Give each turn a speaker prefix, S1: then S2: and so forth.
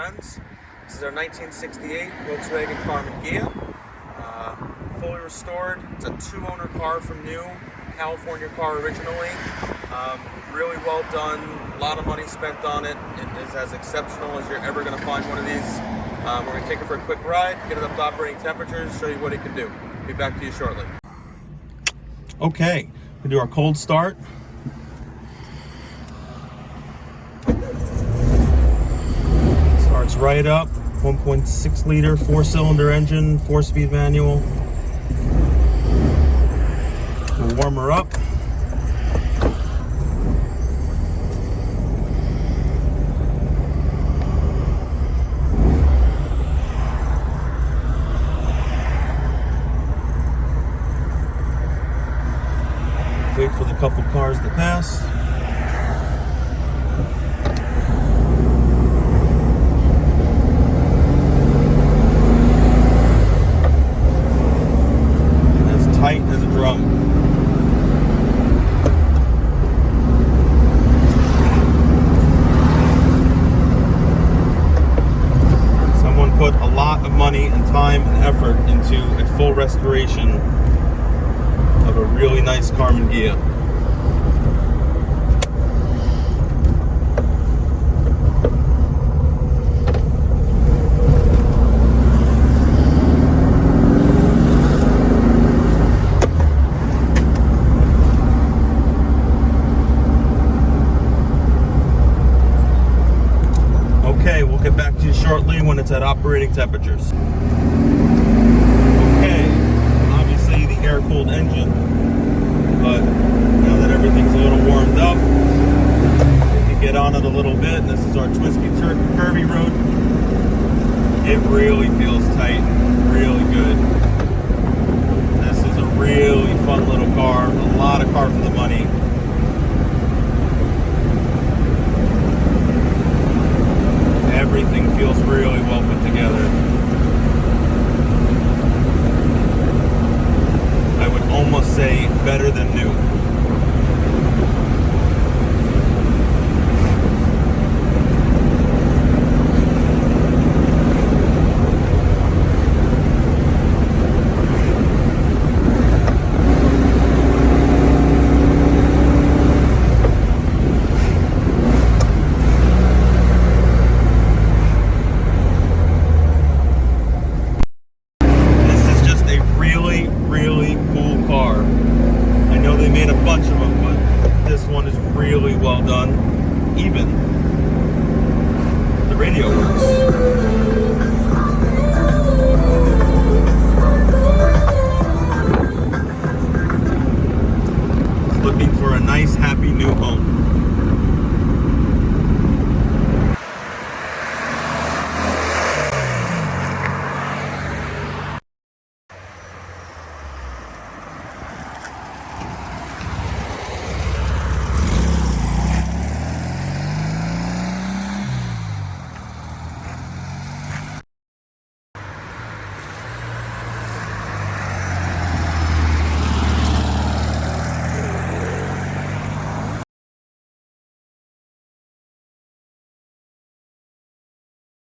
S1: friends. This is our 1968 Volkswagen Karmann Ghia. Fully restored. It's a two-owner car from new. California car originally. Really well done. A lot of money spent on it. It is as exceptional as you're ever going to find one of these. We're going to take it for a quick ride, get it up to operating temperatures, show you what it can do. Be back to you shortly. Okay, we do our cold start. Starts right up. 1.6 liter, 4-cylinder engine, 4-speed manual. We'll warm her up. Wait for the couple cars to pass. As tight as a drum. Someone put a lot of money and time and effort into a full restoration of a really nice Karmann Ghia. Okay, we'll get back to you shortly when it's at operating temperatures. Air-cooled engine, but now that everything's a little warmed up, we can get on it a little bit. This is our twisty curvy road. It really feels tight, really good. This is a really fun little car, a lot of car for the money. Everything feels really well put together. Almost say better than new. Really well done. Even the radio works.